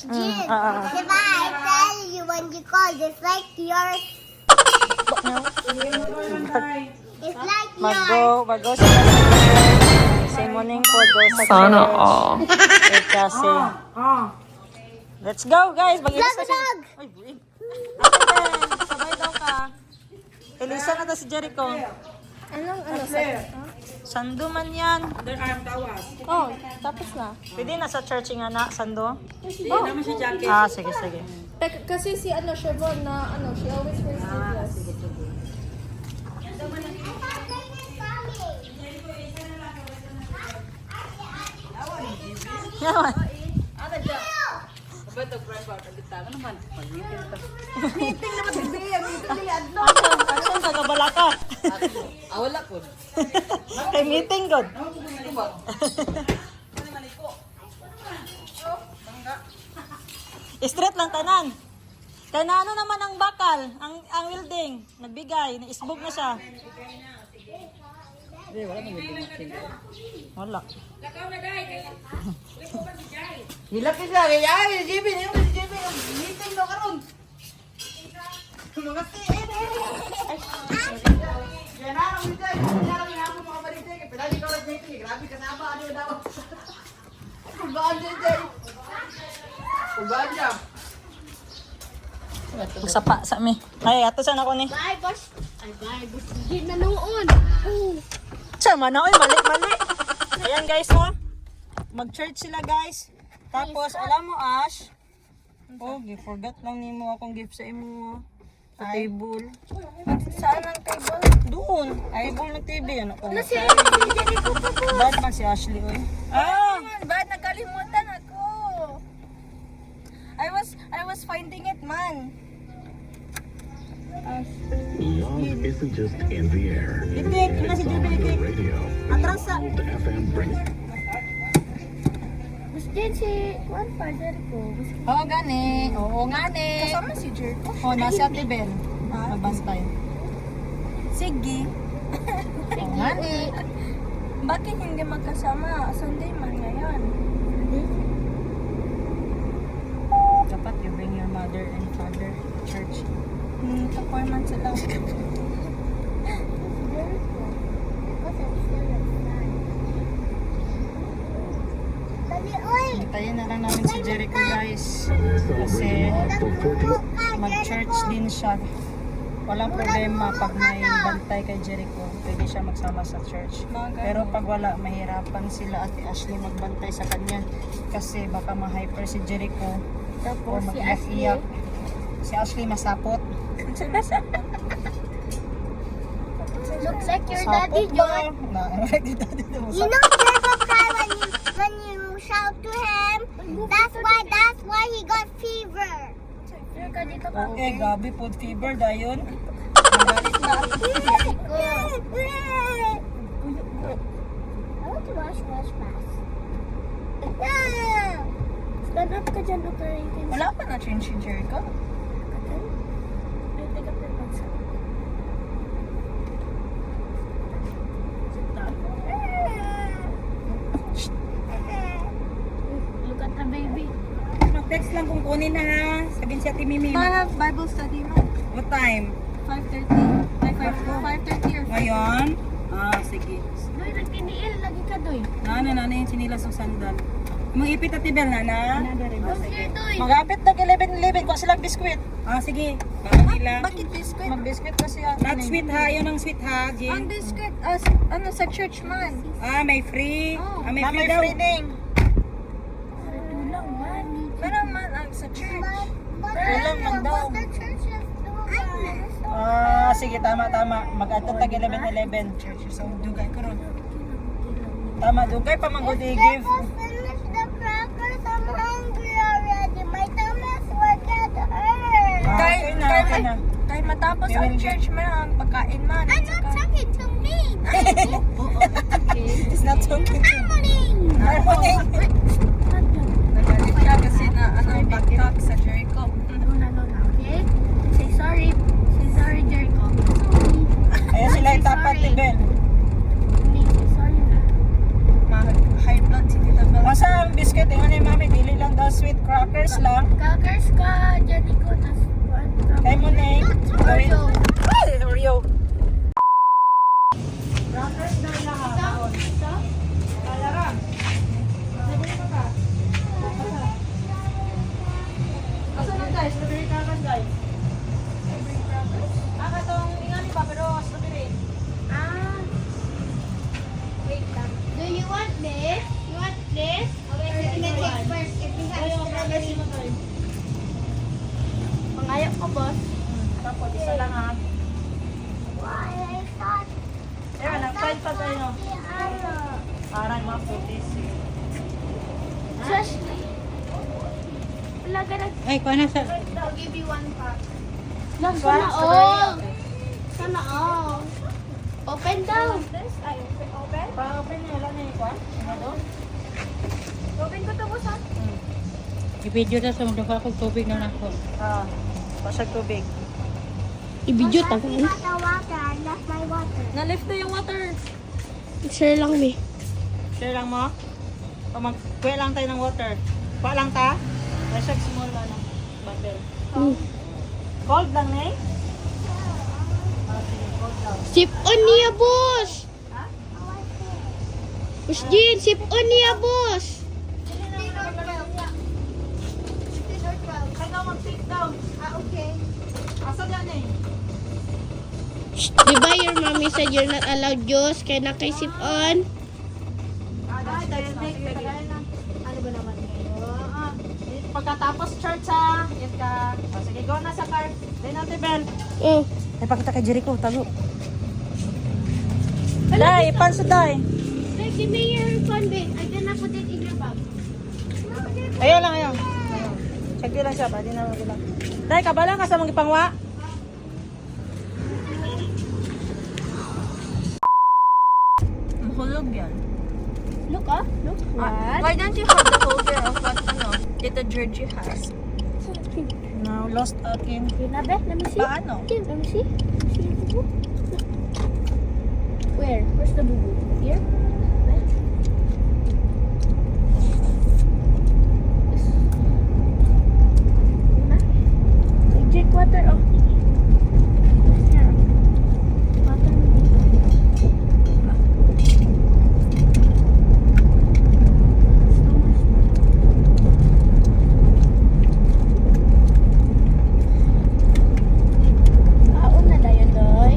Jin, diba I tell you when you call, just like yours. It's like yours. Mag-go sa church. Say morning po, go sa Sana church. all. Wait kasi. Let's go guys. Mag-ilis na Vlog! Ay, buig. Ate, sabay daw ka. Elisa na to si Jericho. Anong ano Sando man yan. Oh, tapos na. Pwede na sa church nga na, Sando? Oh. Ah, sige, sige. Kasi si Chevron na she always wears sleeveless. Yaman. Saan ka kabala ka? Wala po. Kay meeting god. Straight lang tanan. Kaya na ano naman ang bakal, ang welding, nagbigay, naisbog na siya. Wala. Hilak ka siya. Ay, JB. Meeting daw karon. Mga tiin. Yan na, ang meeting. Yan na, ang hapon mga balitin. Pilali ka ulit meeting. Grabe kasama. Ano yun daw? Kulbaan, JJ. Kulbaan siya. Magsapa sa mi. Ay, ato saan ako ni? Bye, boss. Ay, bye, boss. Jin na noon. Sama na, oy, mali. Ayan guys, oh. Mag-church sila guys. Tapos, alam mo, Ash. Oh, forgot lang ni mo akong gift sa imo. Sa table. Saan ang table? Doon. Table ng TV. Ano ko? Si Jericho pa po. Bad man si Ashley, oy. Ah! Ba't nakalimutan ako? I was finding it, man. Love isn't just in the air. Hindi, na si It's Juby. on the radio. Atras sa... The FM brings Boss Jin, si Juan pa, Jericho. Oo, gani. Oo, gani. Kasama si Jericho. Oh, nasa Ate Bel. Mabantay. Sige. Oo, gani. Bakit hindi magkasama? Sunday man ngayon. Dapat you bring your mother and father to church. Performance sila. Dali, oy! Hintayin na lang namin si Jericho guys. Kasi mag-church din siya. Walang problema pag may bantay kay Jericho. Pwede siya magsama sa church. Pero pag wala, mahirapan sila Ate Ashley magbantay sa kanya. Kasi baka ma-hyper si Jericho. O mag-iyak. Si Ashley masapot. Looks like your Sapot daddy, ba? John. Daddy You masapot. know Jericho cry when you shout to him. That's why he got fever. Ka dito ka. Okay, gabi food fever dayon. I want to wash fast. Stand up ka dyan, okay? Wala pa na change si Jericho. Look at the baby. Mag-text lang kung kunin na ha. Sabihin si Ate Mimi. I have Bible study mo. What time? 5:30. Ay, 5:30 or 5. Ngayon? Ah, sige. Doy, nagtiniil lagi ka, Doy. Na yung sinilas ng sandal. Mag-ipit at tibel na. Sige, Doy. Mag-apit ng 11-11. Kuha silang biskwit. Ah, sige. Para nila. Bakit biscuit? Mag-biskwit kasi ako. Not sweet ha. Yun ang sweet ha, Ang Jing. biscuit, sa church man. Ah, may free. Oh. Ah, may free daw. Tulang man. Pero man, sa church. Kulang man daw. The church is doing. Ah, sige. Tama. Mag-atong tag 11-11. Church. So, dugay ko ron. Tama, dugay pa mag-good i-give. Finish the crackers. I'm hungry already. My tummy's working to hurt. Ah, okay na. Kahit matapos ang church man, ang pagkain man. I'm not talking to me. It's not talking to Emily. Harmony. Nagalit siya kasi na pagkak sa Jericho. Luna, okay? Say sorry. Say sorry, Jericho. Ayan sila yung tapat ni Ben. Say sorry na. High blood si Tita Bel. Masa ang biscuit, yung ano yung mami, dili lang daw sweet crackers lang. lang? Crackers ka, Jericho, tas one ka. Kay mo na eh. Oreo. Ay, Oreo. Crackers daw lang ha. Kaon. Kalaran. Sabi mo ka. Asa na guys? Strawberry crackers guys. Strawberry crackers? Katong ingani pa pero strawberry. Wait lang. Do you want this? You want this? Or you can take first if we have strawberry. Pangayak ko, boss. Tapos isa lang ha. Why I thought Ewan, nag-fight pa tayo. Parang mga putis. just wala ka nag Ay, kung nasa... I'll give you one pack. Lang, Sana all. Sana all. Open daw. Open? Pa-open niya, wala na yung kwan? Ano? Open ko to, boss, ha? I-video na sa mga akong tubig na nako. Pasag tubig. I-video ta. That's the water. That's my water. Na-lift na yung water. Share lang, me. Share lang mo? O mag-kuya lang tayo ng water. Pa lang ta? Pasag small ano, bottle. Cold lang na eh? Sige, cold lang. Sip on niya, boss. Boss Jean, sip on niya, boss. Kaya mag-sit down. Okay. Asa yan eh? Di ba your mommy said you're not allowed juice? Kaya na kay sip on? Ano ba naman ngayon? Pagkatapos church ha. Yan ka. Sige, go na sa car. Then natin, Ben. Oh. Ay, pakita kay Jericho. Talo. Dai, ipanso dai. Like, give me your phone, babe. I'm gonna put it in your bag. Ayaw lang, ayaw. Check lang siya. Pwede na lang. Dai, kabala ka sa mga ipangwa. Mahulog yan. Look, ah. Look. What? Why don't you have the holder of what Tita Georgie has? Now, lost again. Yun na, Beth. Let me see. Paano? Okay, let me see. Let me see the boo-boo. Where? Where's the boo-boo? Here? Right? Yun na. Drink water, oh. Here. Water. Kaon na dayon, Doy.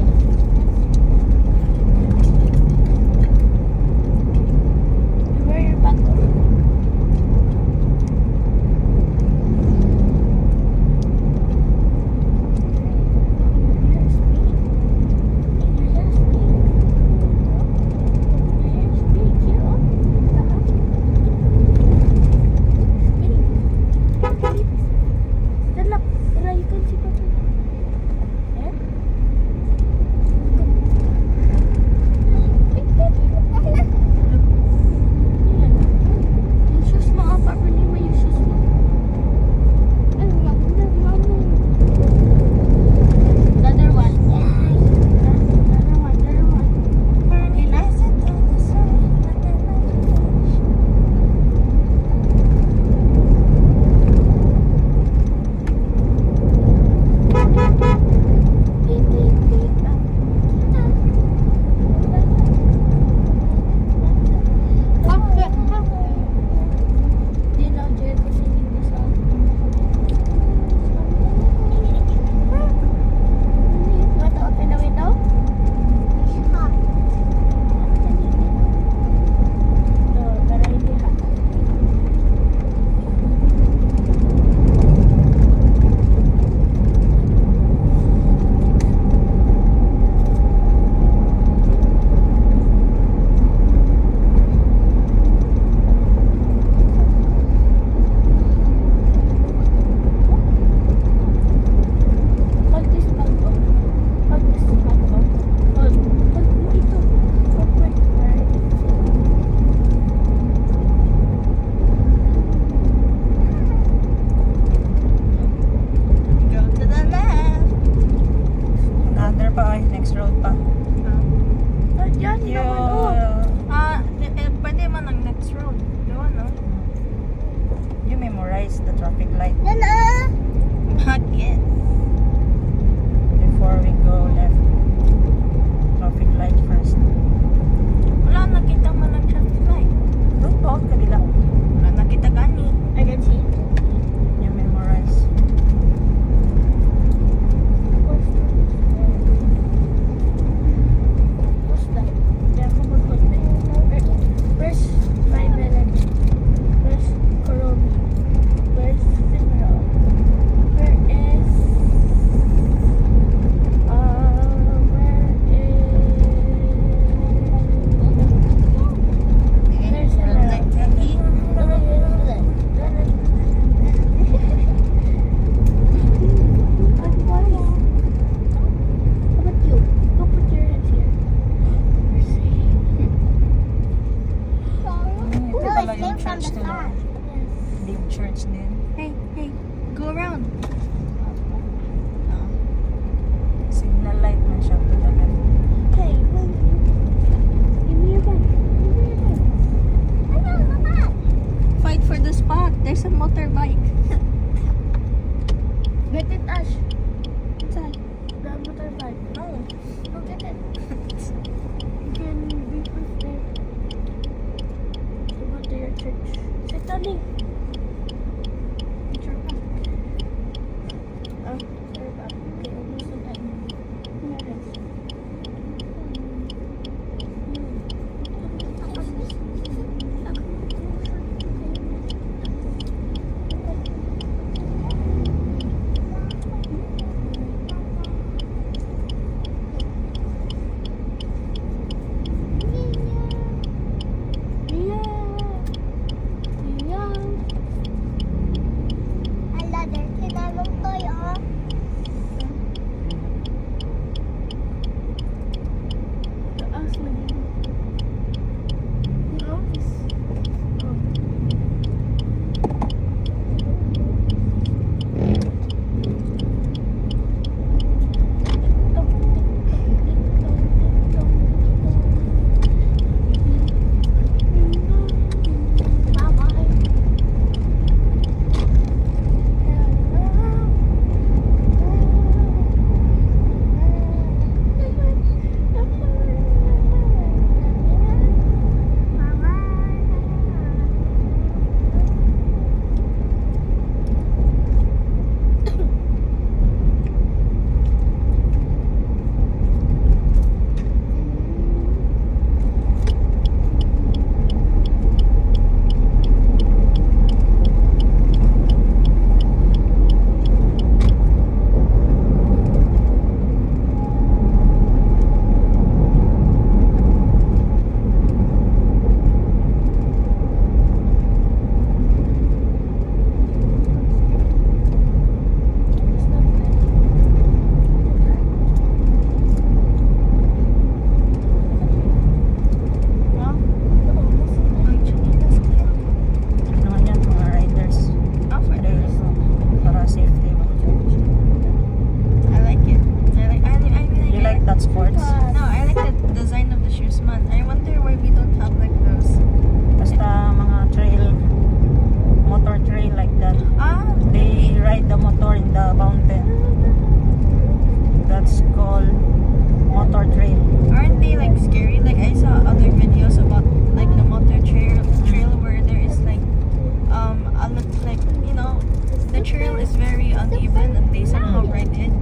is very uneven and they somehow ride it.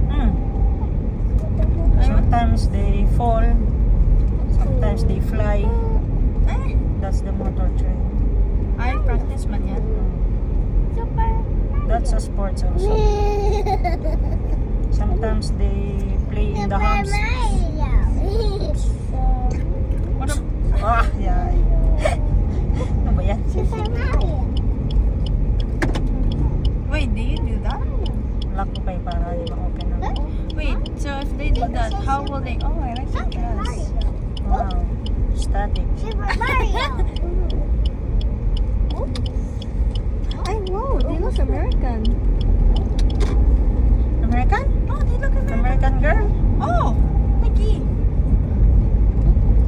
Sometimes they fall, sometimes they fly. Eh, That's the motor trail. I practice man yan. That's a sports also. Sometimes they play in the house. What a, Ah, yeah. Ano ba yan? wait, do you do that? Lock ko kayo para di ma-open na. Wait, so if they do that, how will they? Oh, I like the dress. Wow. Static. Super Mario. I know, they look American. American? Oh, they look American. American girl? Oh, Nikki.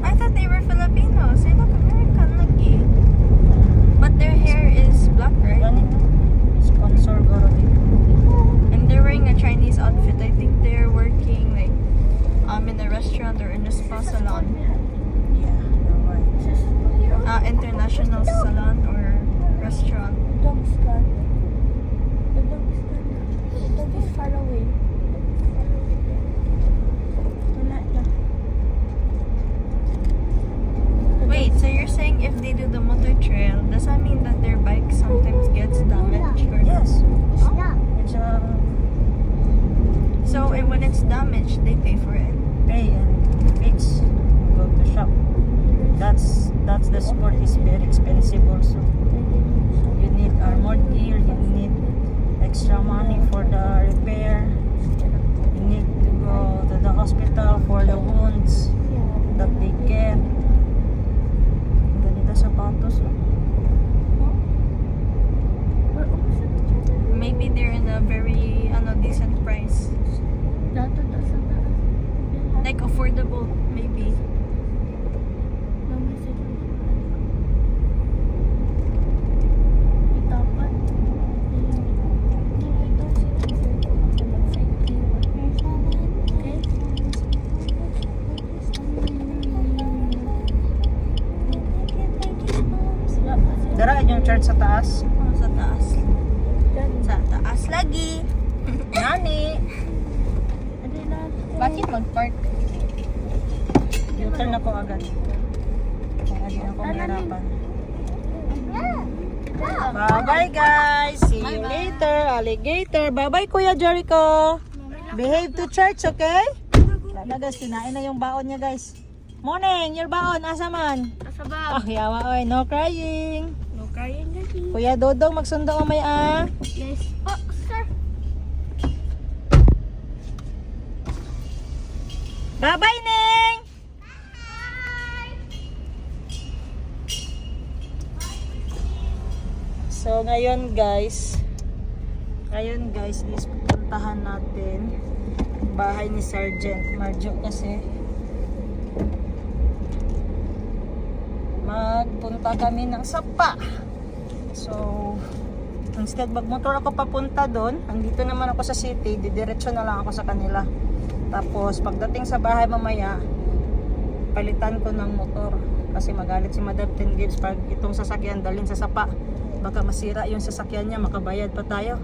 I thought they were Filipinos. They look American, Nikki. But their hair is black, right? Ganito. Sponsor goro dito. And they're wearing a Chinese outfit. I think they're working like in a restaurant or in a spa salon. Yeah, you're right. International salon or restaurant. Dog's gone. The dog's gone. The dog is far away. Wala na. Wait, so you're saying if they do the motor trail, does that mean that their bike sometimes gets damaged? Or Yes. It's not. It's So when it's damaged, they pay for it. pay and fix. Go to shop. That's the sport is very expensive also. You need armored gear, you need extra money for the repair. You need to go to the hospital for the wounds that they get. Ganito sapatos. Maybe they're in a very decent price. Like affordable, maybe. Dara yung church sa taas. Oh, sa taas. Sa taas lagi. Nani. Bakit mag-park? U-turn ako agad. Para di ako mahirapan. Bye-bye guys. See you later. Alligator. Bye-bye Kuya Jericho. Behave to church, okay? Wala guys, kinain na yung baon niya guys. Morning, your baon. Asa man? Ah, yawa oy. No crying. No crying, Daddy. Kuya Dodong, magsundo mamaya. Yes. Oh, sir. Bye-bye, Ning! So, ngayon guys, is pupuntahan natin bahay ni Sergeant Marjo kasi magpunta kami ng Sapa. So, instead magmotor ako papunta doon, andito naman ako sa city, didiretso na lang ako sa kanila. Tapos pagdating sa bahay mamaya, palitan ko ng motor kasi magalit si Madam 10 Gibbs pag itong sasakyan dalhin sa Sapa. Baka masira yung sasakyan niya, makabayad pa tayo.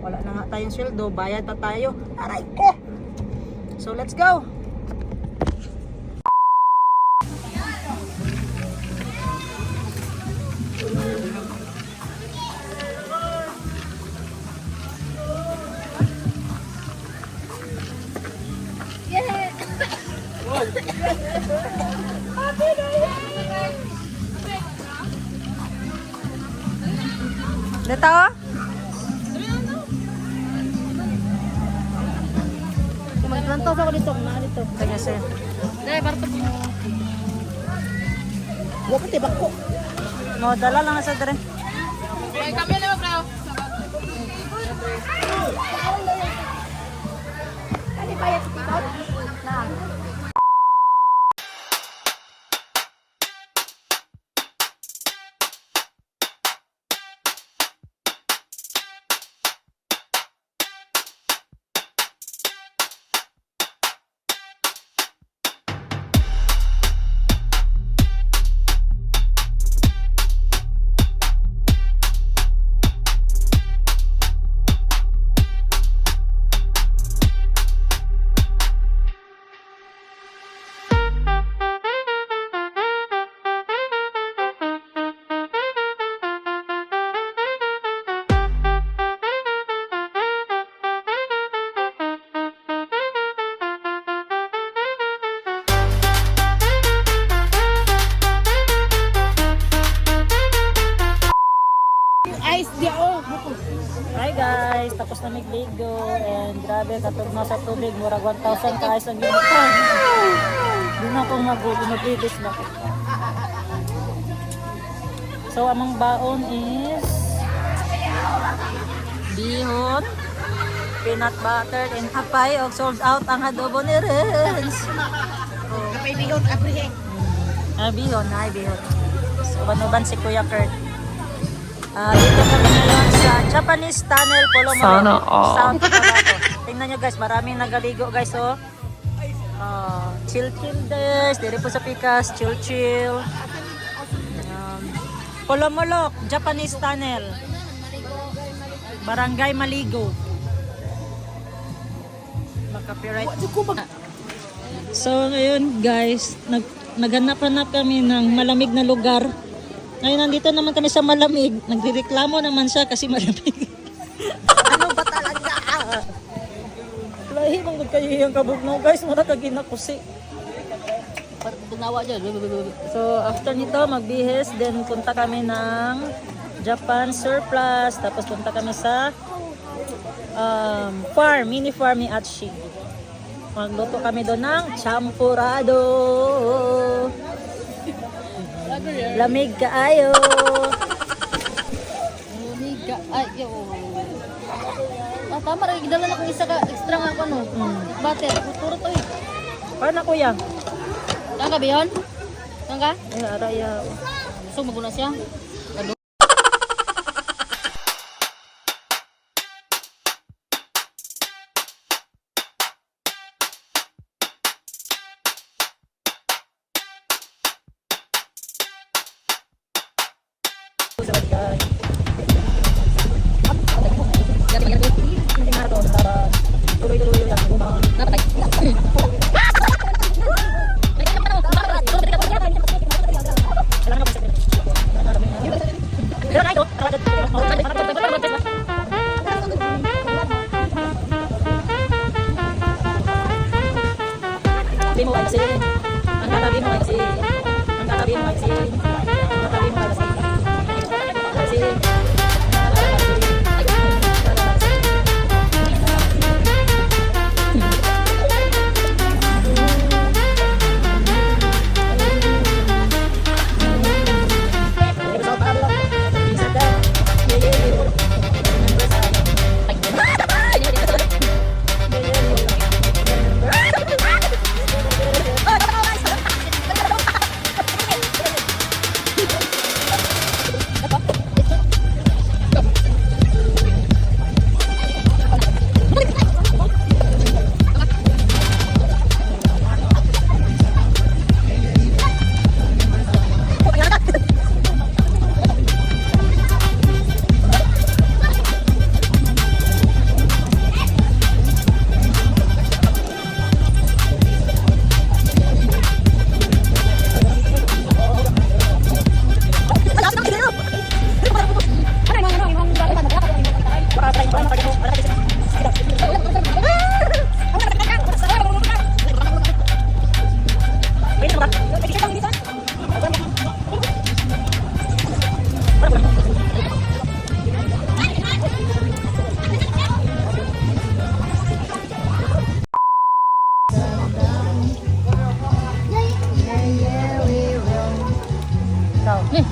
Wala na nga tayong sweldo, bayad pa tayo. Aray ko! So let's go! Dito? Maglantos ako dito. Dito. Kaya sir. Dahil, barto. Huwag ka tibak ko. No, dala lang sa dere. Ay, kami na ba, bro? Ano ba yan? guys, tapos na migligo and grabe katugma sa tubig murag 1,000 ka ang ginutan. Di na akong mag-ubibis na. So among baon is bihon, peanut butter and hapay og sold out ang adobo ni Renz. Kapay bihon, abrihe. Bihon, ay bihon. So banuban si Kuya Kurt. Dito kami ngayon sa Japanese Tunnel, Polomolo. Sana all. South Cotabato. Tingnan nyo guys, maraming nagaligo guys, oh. Chill guys, dito po sa Pikas, chill. Polomolo, Japanese Tunnel. Barangay Maligo. Mag-copyright. So ngayon guys, naghanap-hanap kami ng malamig na lugar. Ngayon nandito naman kami sa malamig. Nagrereklamo naman siya kasi malamig. Ano ba talaga? Lahi mong kayo yung kabugnaw guys. Mara kaginakusi. So after nito magbihis. Then punta kami ng Japan Surplus. Tapos punta kami sa farm, mini farm ni Atshi. Magluto kami doon ng champurado. Lamig kaayo. Lamig kaayo. Tama rin, gidala na kong isa ka extra nga ako no. Butter, turot oy. Paano kuya? Saan ka biyon? Saan ka? Ay, araya. So maguna siya.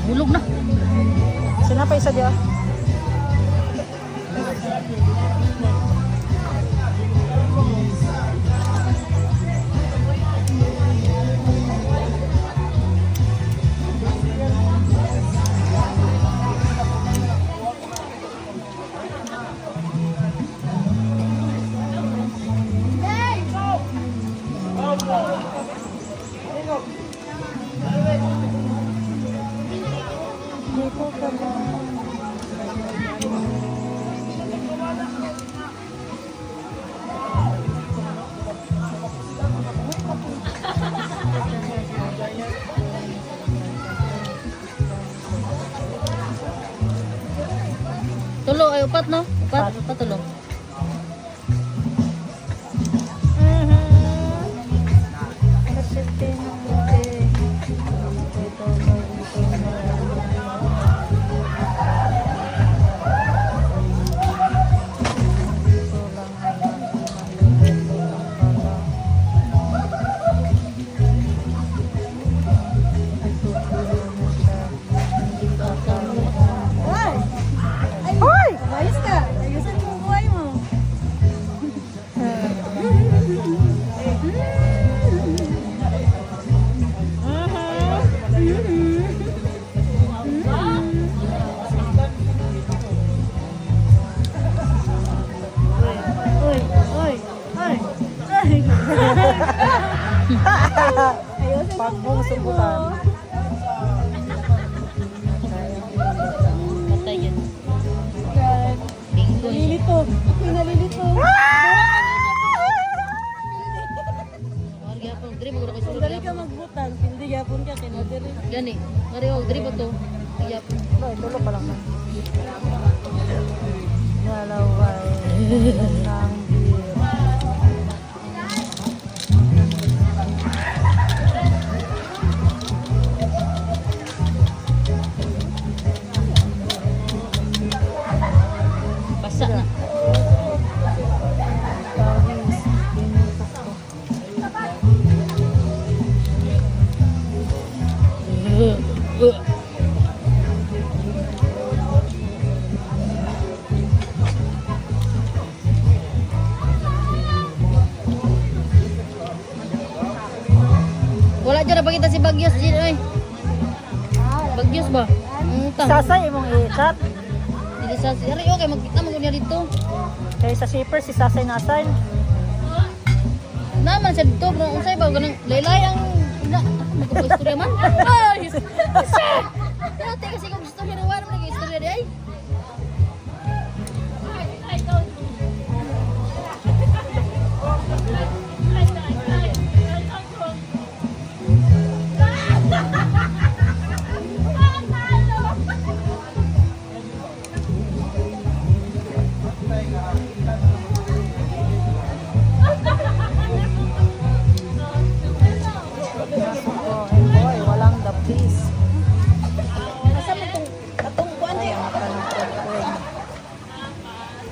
Bulog na. Sinapay isa diya. Tulo ay upat no? Upat tulo. Pagbong sumbutan. Patay yan. Tingko. Nalilito. Nalilito. Marga po, diri mo ko sa Dali ka magbutang. Hindi yapon ka kinadiri. Gani. Mari og diri ba to? Iya po. No, tulo pa lang. Dalaway. Nang beer. Basa na. Tawis. Pinutak ko. Wala dyan na pakita si Bagyos dyan ay. Bagyos ba? Tang. Sasay imong i-chat. Dili sa si Ari okay magkita mo niya dito. Kaya sa shipper si Sasay nasan. Naman sa dito bro unsay ba ganang laylay ang na magpapastorya man. Ay. Shit. Dati kasi kung gusto ni Rowan mo nag-istorya di ay. Oh, and boy, walang the please. Asa mo itong atong kuan eh?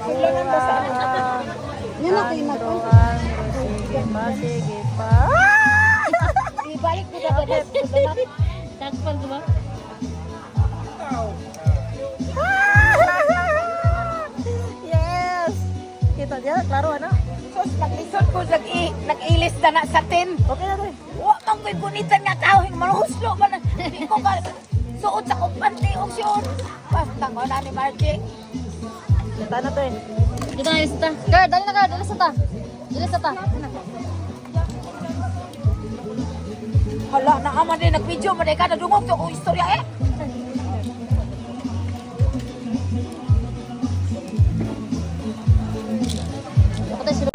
Sila nang basa. Yan ako yung nag Sige pa, sige pa. Ibalik ko na ba? Takpan ko ba? Yes! Kita dia, klaro ano? Sus, paglisod ko nag-ilis na na sa tin. Okay na rin. Wa mang may bunitan nga kauhing manuhuslo man. Di ko ka suot sa kumpanti og siyon. Basta ko na ni Margie. Kita na to eh. Dito na ilista. Girl, dali na girl, dali sa ta. Dali sa ta. Hala, naaman din nag-video mo ka nadungog to kung istorya eh. Patay si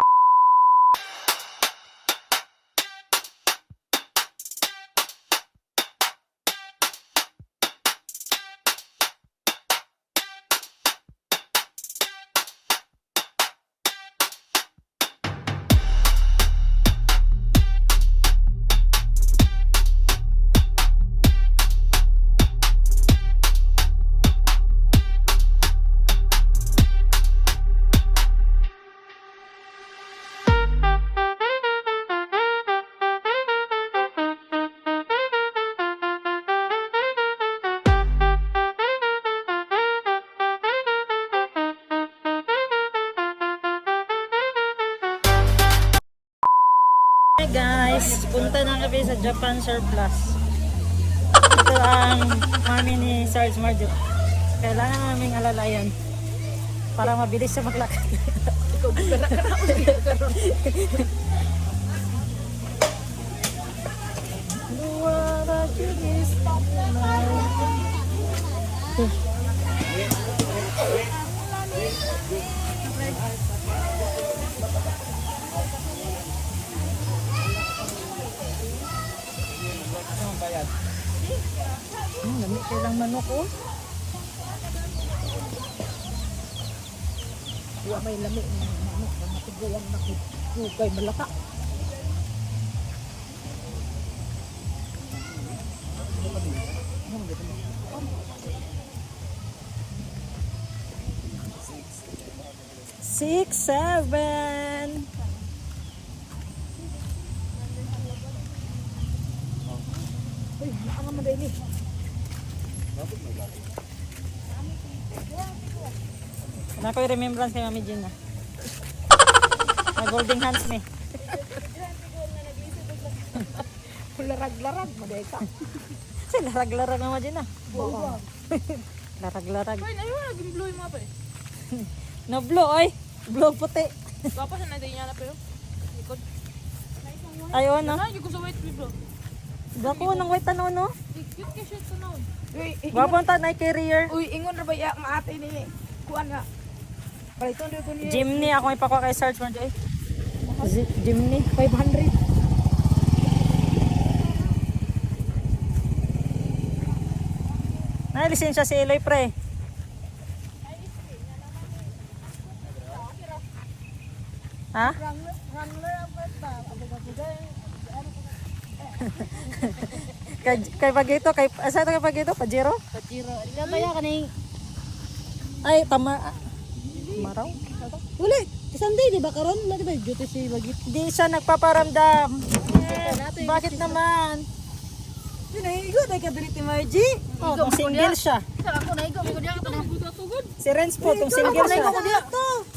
Hey guys, punta na kami sa Japan Surplus. Ito ang mami ni Sarge Marjo. Kailangan naming alalayan para mabilis siya maglakad. Lamig kayo lang manok oh. Wa may lami ng manok na matigulang nakikugay malaka. Six, seven. Uy, ano man din eh. Na ko yung remembrance kay Mami Gina. Na golden hands ni. Larag-larag maday ka. Kasi larag-larag na Mami Gina. Larag-larag. Ay, ayaw na, gin-blow yung mga pa eh. No blow oy. Blow puti. Gwapo siya na din niya na pero. Likod. Ayo na. Ay, ko sa white bro. Dako nang white ano no? Cute ka siya to no. Gwapon ta na carrier. Uy, ingon ra ba ya maate ni kuan nga. Paliton ko ni Jimny ako ipakuha kay search mo dai. Jimny 500. na lisensya si Eloy pre. Ha? kay Pagito, kay asa to kay Pagito? Pajero? Pajero. Ila ba ya kanay Ay, tama. Maraw? Uli, Sunday di ba karon? Lagi ba duty si Bagit? Di siya nagpaparamdam. Bakit naman? Igo dai ka diri ti Marji. Oh, tong single siya. Sa ako na igo ko diya ka na tugod. Si Renz po, tong single siya.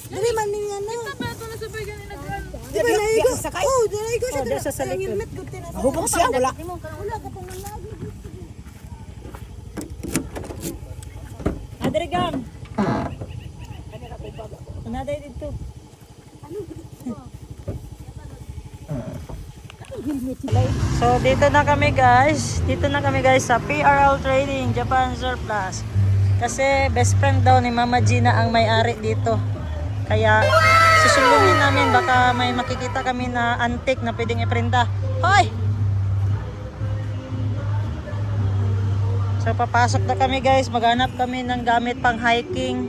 Dili man ni ano. Kita ba to na sa bagay ni nagran? Di ba naigo? Oh, naigo siya. Oh, diyan siya sa likod. Hubog siya wala. Wala ka pang nalagi. Adrigam. Ano dito? So dito na kami guys. Dito na kami guys sa PRL Trading Japan Surplus. Kasi best friend daw ni Mama Gina ang may-ari dito. Kaya susulungin namin baka may makikita kami na antique na pwedeng iprinta. Hoy! So papasok na kami guys. Maghanap kami ng gamit pang hiking.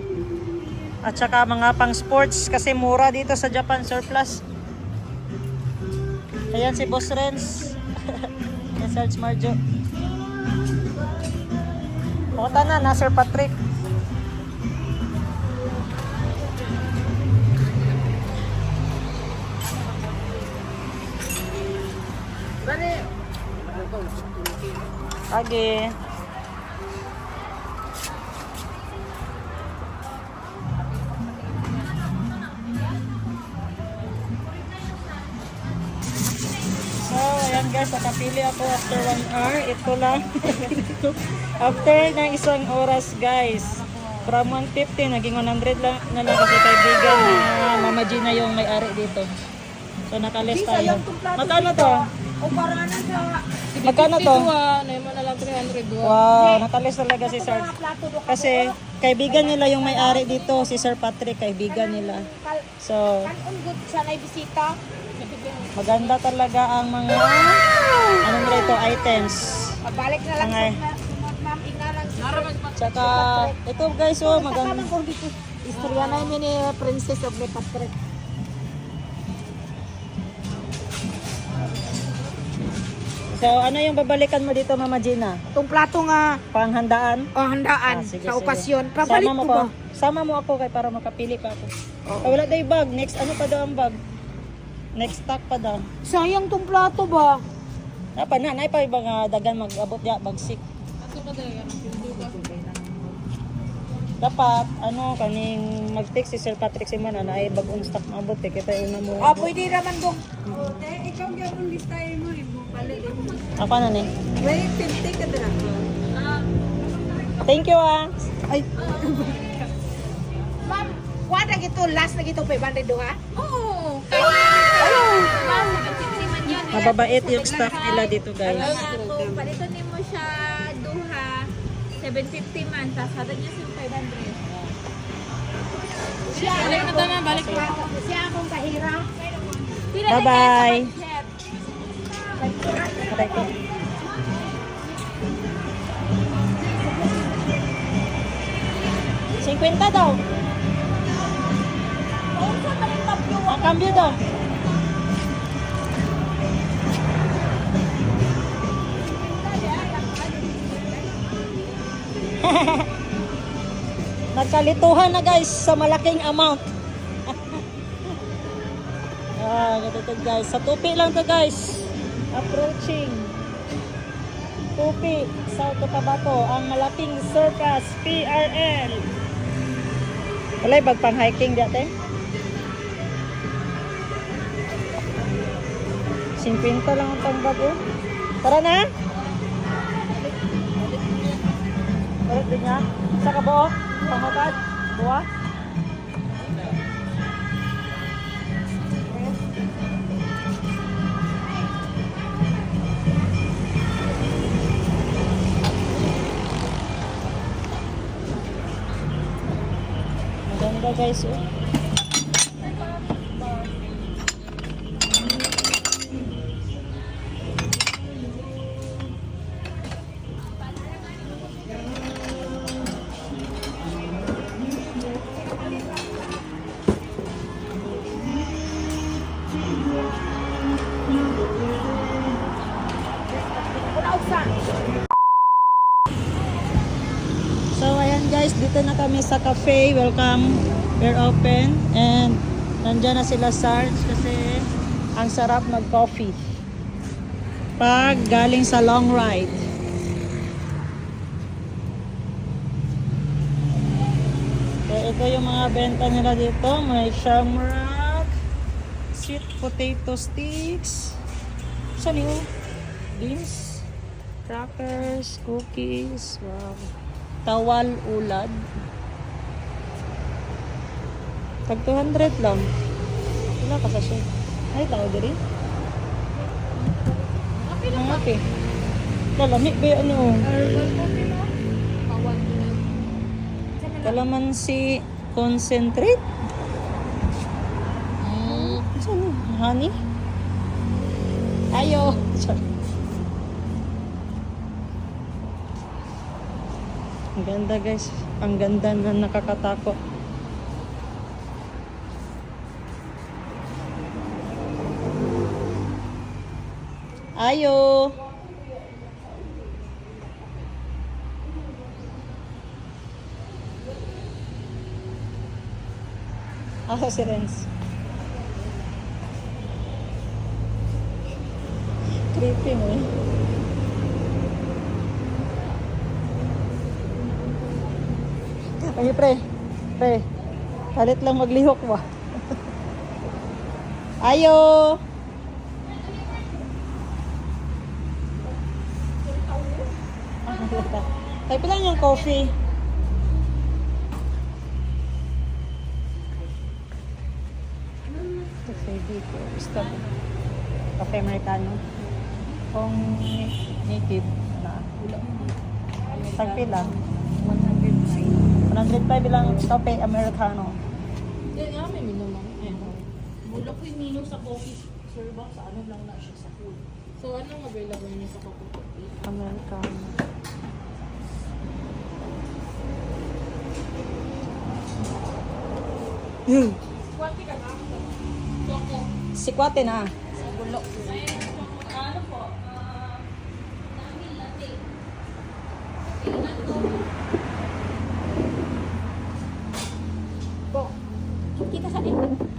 At saka mga pang sports kasi mura dito sa Japan Surplus. Ayan si Boss Renz. Yan Sarge Marjo. Punta na Sir Patrick. Lagi. So, ayan guys, nakapili ako after 1 hour. Ito lang. After ng isang oras guys. From 150, naging 100 lang na lang kasi kaibigan na Mama Gina yung may-ari dito. So, nakalist tayo. Magkano to? O para na sa Magkano to? Naman na lang 300. Wow, nakalist talaga si Sir. Kasi kaibigan nila yung may-ari dito, si Sir Patrick, kaibigan nila. So, good sa nay bisita. maganda talaga ang mga anong rito items. Pabalik na lang Angay. ma'am ingnalan. Tsaka ito guys, oh, maganda. Istorya na yun ni Princess of Patrick. So, ano yung babalikan mo dito, Mama Gina? Itong plato nga Panghandaan? handaan Sige, sa sige. okasyon. Pabalik Sama ko mo ba? ko. Sama mo ako kay para makapili pa ako. Wala daw yung bag. Next, ano pa daw ang bag? Next stock pa daw. Sayang tong plato ba? Dapat na, pa ibang dagan mag-abot ya, bagsik. Dapat, ano, kaning mag-text si Sir Patrick Simona na ay bagong stock maabot eh. Kita una mo. Pwede naman dong. Ikaw yung listahin mo. Apa na ni? May 50 ka dira. Thank you ah. Ay. Ma'am, kuha na gito, last na gito 500 do ha? Oo. Mababait yung staff nila dito guys. Palito ni mo siya duha 750 man tas hada niya sa 500. Balik na tama, balik na. Siya akong kahira. Bye-bye. Aray ko. $50 daw. Ang cambio daw. Nagkalituhan na guys sa malaking amount. Ganito guys. Sa tupi lang to guys. Approaching. Tupi. South Cotabato. Ang malaking surplus. PRL. Walay bag pang hiking dati. 50 lang ang pangbag oh. Tara na. Ulit din niya. Sa kabuo. Pangmatad. Buwa. sila guys. Oh. So ayan guys, dito na kami sa cafe. Welcome. We're open and nandyan na sila Sarge kasi ang sarap mag-coffee pag galing sa long ride. So ito yung mga benta nila dito. May shamrock, sweet potato sticks, saan yun? Beans, crackers, cookies, wow. Tawal ulad. Tag 200 lang. Wala ka sa siya. Ay, tao diri. Okay. Lalami ba ano? Kalamansi concentrate. Saan yun? Honey? Ayo. Ang ganda guys. Ang ganda na nakakatakot. Ayo. Ako si Renz. Creepy mo eh. Ay, pre. Pre. Kalit lang maglihok ba? Ayo. Ay, pala yung coffee. Cafe dito. Basta. Cafe Americano. Kung native na. Tagpila. 105 bilang Cafe Americano. Yan nga, may minum lang. Bulok ko yung minum sa coffee. Sir, ba? Sa ano lang na siya sa food. So, anong available niyo sa coffee? Americano. Kwati ka na? Choco. Si Kwate na. Sa bulok. Ano po? Kita sa inyo.